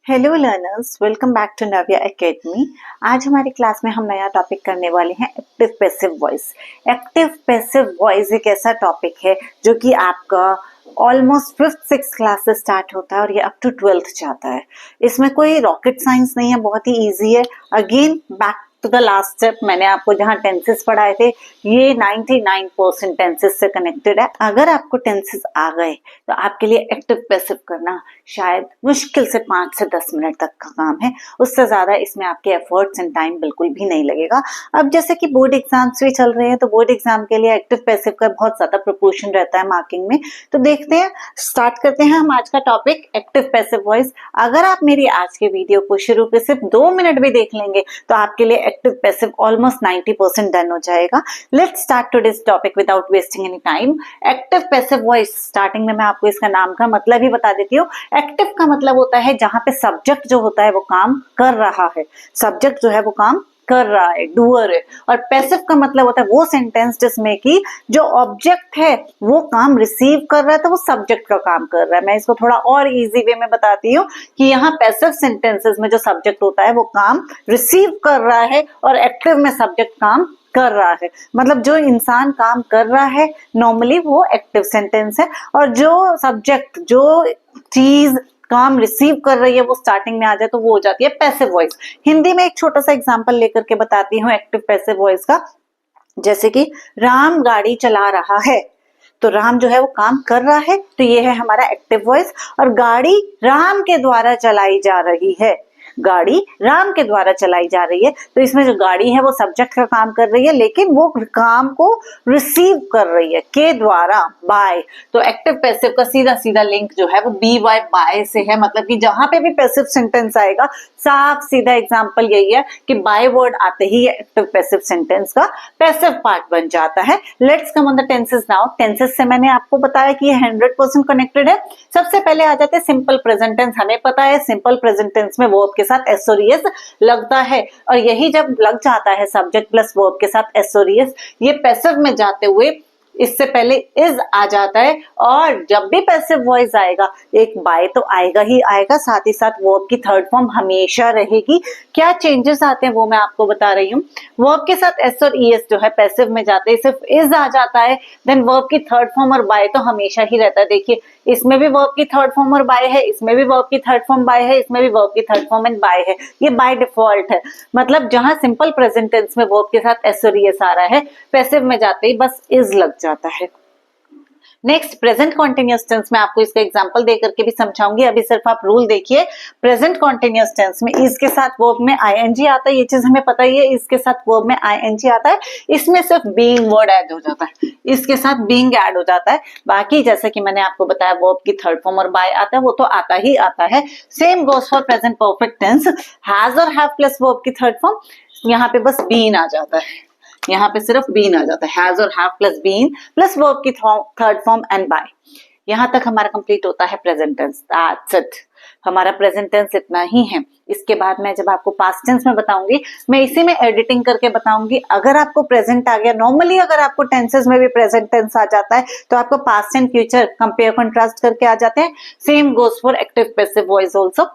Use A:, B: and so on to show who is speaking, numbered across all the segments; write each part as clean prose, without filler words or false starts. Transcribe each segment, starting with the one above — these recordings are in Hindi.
A: Hello learners, welcome back to Navya academy. आज हमारी क्लास में हम नया टॉपिक करने वाले हैं active passive voice. Active passive voice एक ऐसा टॉपिक है जो कि आपका ऑलमोस्ट 5th-6th क्लास से स्टार्ट होता है और ये अप टू 12th जाता है। इसमें कोई रॉकेट साइंस नहीं है, बहुत ही ईजी है। Again back to the last step, मैंने आपको जहाँ टेंसेस पढ़ाए थे ये 99% टेंसेस से कनेक्टेड है। अगर आपको टेंसेस आ गए तो आपके लिए एक्टिव पैसिव करना शायद मुश्किल से 5 से 10 मिनट तक का काम है। उससे ज्यादा इसमें आपके एफर्ट्स एंड टाइम बिल्कुल भी नहीं लगेगा। अब जैसे कि बोर्ड एग्जाम्स भी चल रहे हैं तो बोर्ड एग्जाम के लिए एक्टिव पैसिव का बहुत ज्यादा प्रोपोर्शन रहता है मार्किंग में। तो देखते हैं, स्टार्ट करते हैं हम आज का टॉपिक एक्टिव पैसिव वॉइस। अगर आप मेरी आज के वीडियो को शुरू के सिर्फ 2 मिनट भी देख लेंगे तो आपके लिए एक्टिव पैसिव ऑलमोस्ट 90% डन हो जाएगा। Let's start today's topic without wasting any time. Active passive voice, starting में मैं आपको इसका नाम का मतलब ही बता देती हूँ। एक्टिव का मतलब होता है जहां पे सब्जेक्ट जो होता है वो काम कर रहा है, सब्जेक्ट जो है वो काम कर रहा है, डूअर है। और पैसिव का मतलब होता है वो सेंटेंस जिसमें कि जो ऑब्जेक्ट है वो काम रिसीव कर रहा है, तो वो सब्जेक्ट का काम कर रहा है। मैं इसको थोड़ा और इजी वे में बताती हूँ कि यहाँ पैसिव सेंटेंसेस में जो सब्जेक्ट होता है वो काम रिसीव कर रहा है और एक्टिव में सब्जेक्ट काम कर रहा है। मतलब जो इंसान काम कर रहा है नॉर्मली वो एक्टिव सेंटेंस है, और जो सब्जेक्ट, जो चीज काम रिसीव कर रही है वो स्टार्टिंग में आ जाए तो वो हो जाती है पैसिव वॉइस। हिंदी में एक छोटा सा एग्जांपल लेकर के बताती हूँ एक्टिव पैसिव वॉइस का। जैसे कि राम गाड़ी चला रहा है, तो राम जो है वो काम कर रहा है, तो ये है हमारा एक्टिव वॉइस। और गाड़ी राम के द्वारा चलाई जा रही है, गाड़ी राम के द्वारा चलाई जा रही है, तो इसमें जो गाड़ी है वो सब्जेक्ट का काम कर रही है, लेकिन वो काम को रिसीव कर रही है के द्वारा, बाय। तो एक्टिव पैसिव का सीधा सीधा लिंक जो है वो बी वाई बाय से है। मतलब कि जहां पे भी पैसिव सेंटेंस आएगा, साफ सीधा एग्जांपल यही है कि बाय वर्ड आते ही एक्टिव पैसिव सेंटेंस का पैसिव पार्ट बन जाता है। Let's come on the tenses now. Tenses से मैंने आपको बताया कि ये 100% कनेक्टेड है। सबसे पहले आ जाते हैं सिंपल प्रेजेंट टेंस। हमें पता है सिंपल प्रेजेंट टेंस में वर्ब के साथ एस और एस लगता है, और यही जब लग जाता है सब्जेक्ट प्लस वर्ब के साथ एस और एस, ये पैसिव में जाते हुए इससे पहले इज आ जाता है। और जब भी पैसिव वॉइस आएगा एक बाय तो आएगा ही आएगा, साथ ही साथ वर्ब की थर्ड फॉर्म हमेशा रहेगी। क्या चेंजेस आते हैं वो मैं आपको बता रही हूँ। वर्ब के साथ एस और ईएस जो है पैसिव में जाते हैं सिर्फ इज आ जाता है, देन वर्ब की थर्ड फॉर्म और बाय तो हमेशा ही रहता है। देखिए इसमें भी वर्ब की थर्ड फॉर्म और बाय है, इसमें भी वर्ब की थर्ड फॉर्म बाय है, इसमें भी वर्ब की थर्ड फॉर्म एंड बाय है। ये बाय डिफॉल्ट है। मतलब जहां सिंपल प्रेजेंट टेंस में वर्ब के साथ एस और ईएस आ रहा है, पैसिव में जाते ही बस इज लग जाता है। नेक्स्ट प्रेजेंट कॉन्टिन्यूअस टेंस में आपको इसका एग्जांपल दे करके भी समझाऊंगी। अभी सिर्फ आप रूल देखिए। प्रेजेंट कॉन्टिन्यूअस टेंस में इज के साथ वर्ब में आईएनजी आता है, ये चीज हमें पता ही है। इसके साथ वर्ब में आईएनजी आता है, इसमें सिर्फ बीइंग वर्ड ऐड हो जाता है, इसके साथ बीइंग ऐड हो जाता है। बाकी जैसे कि मैंने आपको बताया वर्ब की थर्ड फॉर्म और बाय आता है, वो तो आता ही आता है। Same goes for present perfect tense. Has और हैव प्लस वर्ब की थर्ड फॉर्म, यहाँ पे बस बीन आ जाता है, यहाँ पे सिर्फ बीन आ जाता है। हैज और have plus been plus verb की थर्ड फॉर्म एंड बाय। यहाँ तक हमारा कंप्लीट होता है प्रेजेंट टेंस। दैट्स इट, हमारा प्रेजेंट टेंस इतना ही है। इसके बाद मैं जब आपको पास्ट टेंस में बताऊंगी, मैं इसी में एडिटिंग करके बताऊंगी। अगर आपको प्रेजेंट आ गया, नॉर्मली अगर आपको टेंसेस में भी प्रेजेंट टेंस आ जाता है तो आपको past and future compare contrast करके आ जाते हैं। Same goes for active passive voice also.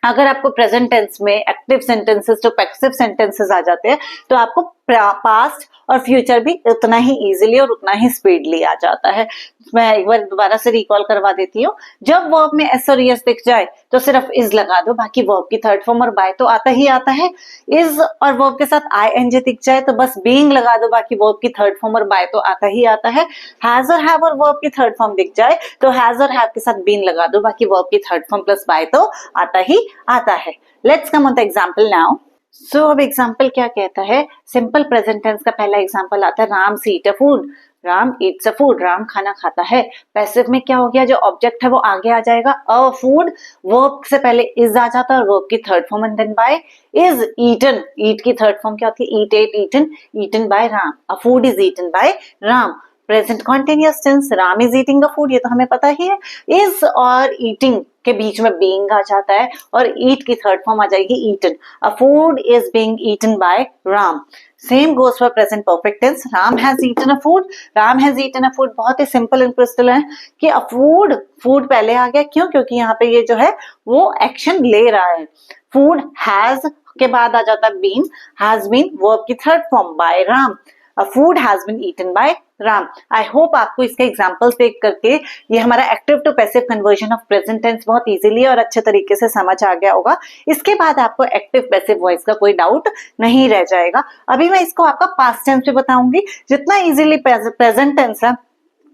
A: अगर आपको प्रेजेंट टेंस में एक्टिव सेंटेंसेस जो पैसिव सेंटेंसेस आ जाते हैं तो आपको पास्ट और फ्यूचर भी उतना ही इजीली और उतना ही स्पीडली आ जाता है। मैं एक बार दोबारा से रिकॉल करवा देती हूँ। जब वर्ब में एस और एस दिख जाए तो सिर्फ इज लगा दो, बाकी वर्ब की थर्ड फॉर्म और बाय तो आता ही आता है। इज और वर्ब के साथ आईएनजी दिख जाए तो बस बीइंग लगा दो, बाकी वर्ब की थर्ड फॉर्म और बाय तो आता ही आता है। हैज और हैव और वर्ब की थर्ड फॉर्म दिख जाए तो हैज और हैव के साथ बीन लगा दो, बाकी वर्ब की थर्ड फॉर्म प्लस बाय तो आता ही आता है। Let's come on the example now. So अब एग्जाम्पल क्या कहता है। सिंपल प्रेजेंट टेंस का पहला एग्जाम्पल आता है Ram eat a food. Ram eats a food, Ram खाना खाता है। पैसिव में क्या हो गया, जो ऑब्जेक्ट है वो आगे आ जाएगा, अ फूड। वर्ब से पहले इज आ जाता है और वर्ब की third form and then by. Is eaten, eat की थर्ड फॉर्म क्या होती है, eat ate eaten, eaten by Ram. A food is eaten by Ram. Present continuous tense, Ram is eating a food, ये तो हमें पता ही है। इज और ईटिंग के बीच में बीइंग आ जाता है और ईट की थर्ड फॉर्म आ जाएगी eaten. A food is being eaten by Ram. Same goes for present perfect tense, Ram has eaten a food, Ram has eaten a food बहुत ही सिंपल एंड क्रिस्टल है कि अ फूड, फूड पहले आ गया, क्यों? क्योंकि यहाँ पे ये जो है वो एक्शन ले रहा है। फूड हैज के बाद आ जाता है बीन, हैज बीन वर्ब की third form by Ram, a food has been eaten by Ram. I hope आपको इसके एग्जांपल्स देख करके ये हमारा active to passive conversion of present tense बहुत इजीली और अच्छे तरीके से समझ आ गया होगा। इसके बाद आपको एक्टिव पैसिव वॉइस का कोई डाउट नहीं रह जाएगा। अभी मैं इसको आपका पास्ट टेंस पे बताऊंगी। जितना इजीली प्रेजेंट टेंस है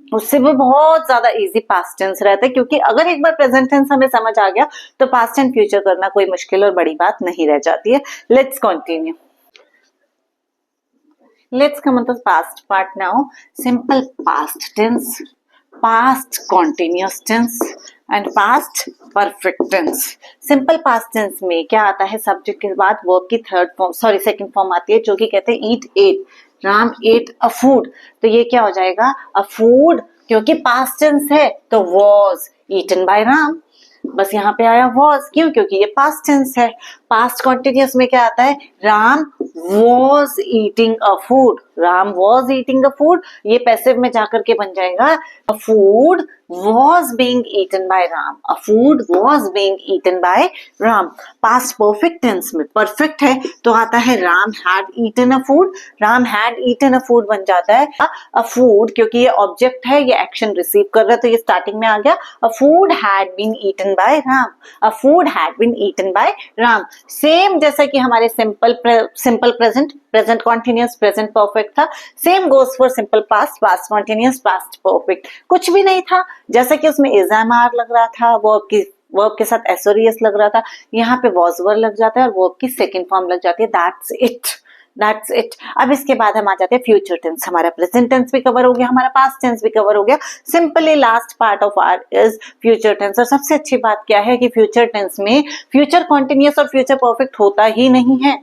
A: उससे भी बहुत ज्यादा इजी पास्ट टेंस रहता है, क्योंकि अगर एक बार प्रेजेंट टेंस हमें समझ आ गया तो पास्ट एंड फ्यूचर करना कोई मुश्किल और बड़ी बात नहीं रह जाती है। Let's continue. Let's come on to the past part now. Simple past tense, past continuous tense and past perfect tense. Simple past tense में क्या आता है? सब्जेक्ट के बाद वर्ब की सेकंड फॉर्म आती है जो कि कहते हैं eat ate. Ram ate a food. तो ये क्या हो जाएगा? A food, क्योंकि past tense है तो was eaten by राम। बस यहाँ पे आया was, क्यों? क्योंकि ये पास्ट टेंस है। पास्ट कॉन्टिन्यूअस में क्या आता है? Ram was eating a food, Ram was eating a food, ये पैसिव में जाकर के बन जाएगा a food was being eaten by Ram, a food was being eaten by Ram. Past perfect tense में परफेक्ट है तो आता है Ram had eaten a food, Ram had eaten a food बन जाता है a food, क्योंकि ये ऑब्जेक्ट है, ये एक्शन रिसीव कर रहा है तो ये स्टार्टिंग में आ गया a food had been eaten by Ram, a food had been eaten by Ram. Same जैसा कि हमारे simple present, present continuous, present perfect था, same goes for simple past, past continuous, past perfect. कुछ भी नहीं था, जैसा कि उसमें इज एम आर लग रहा था, वर्ब के साथ एसओरियस लग रहा था, यहाँ पे वॉज वर लग जाता है और वर्ब की सेकेंड फॉर्म लग जाती है। That's it. अब इसके बाद हम आ जाते हैं फ्यूचर टेंस। हमारा प्रेजेंट टेंस भी कवर हो गया, हमारा पास्ट टेंस भी कवर हो गया। Simply last part of our is future tense. और सबसे अच्छी बात क्या है कि फ्यूचर टेंस में फ्यूचर कॉन्टिन्यूअस और फ्यूचर परफेक्ट होता ही नहीं है।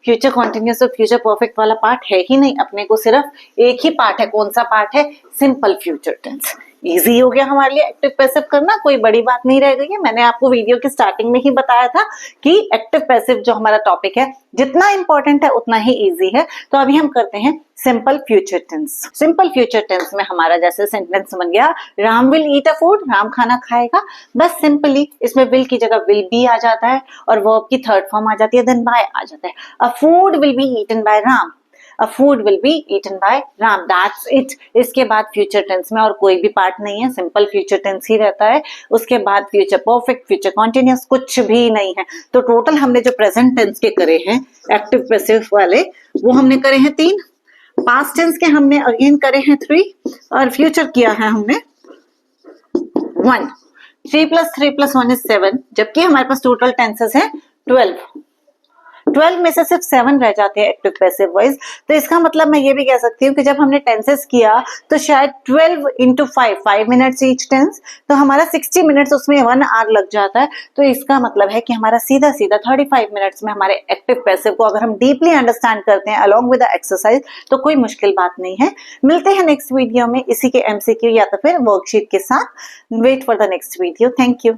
A: फ्यूचर कॉन्टिन्यूअस और फ्यूचर परफेक्ट वाला पार्ट है ही नहीं, अपने को सिर्फ एक ही पार्ट है। कौन सा पार्ट है? Simple future tense. इजी हो गया हमारे लिए एक्टिव पैसिव करना, कोई बड़ी बात नहीं रह गई है। मैंने आपको वीडियो की स्टार्टिंग में ही बताया था कि एक्टिव पैसिव जो हमारा टॉपिक है जितना इंपॉर्टेंट है उतना ही इजी है। तो अभी हम करते हैं simple future tense. Simple future tense में हमारा जैसे सेंटेंस बन गया, Ram will eat a food, Ram खाना खाएगा। बस सिंपली इसमें विल की जगह विल बी आ जाता है और वर्ब की थर्ड फॉर्म आ जाती है, देन बाय आ जाता है। A food will be eaten by Ram, a food will be eaten by Ram, that's it। इसके बाद फ्यूचर टेंस में और कोई भी पार्ट नहीं है, सिंपल फ्यूचर टेंस ही रहता है। उसके बाद फ्यूचर परफेक्ट, फ्यूचर कॉन्टिन्यूअस कुछ भी नहीं है। तो टोटल हमने जो प्रेजेंट टेंस के करे हैं एक्टिव पैसिव वाले वो हमने करे हैं 3, पास्ट टेंस के हमने अगेन करे हैं 3 और फ्यूचर किया है हमने 1। 3 + 3 + 1 is 7, जबकि हमारे पास टोटल टेंसेस हैं 12 में से सिर्फ 7 रह जाते हैं एक्टिव पैसिव वॉइस। तो इसका मतलब मैं ये भी कह सकती हूँ कि जब हमने टेंसेस किया तो शायद 12 × 5 मिनट्स ईच टेंस, तो हमारा 60 मिनट्स उसमें 1 आवर लग जाता है। तो इसका मतलब है कि हमारा सीधा 35 मिनट्स में हमारे एक्टिव पैसिव को अगर हम डीपली अंडरस्टैंड करते हैं अलॉन्ग विद द एक्सरसाइज तो कोई मुश्किल बात नहीं है। मिलते हैं नेक्स्ट वीडियो में इसी के MCQ या तो फिर वर्कशीट के साथ। Wait for the next video. Thank you.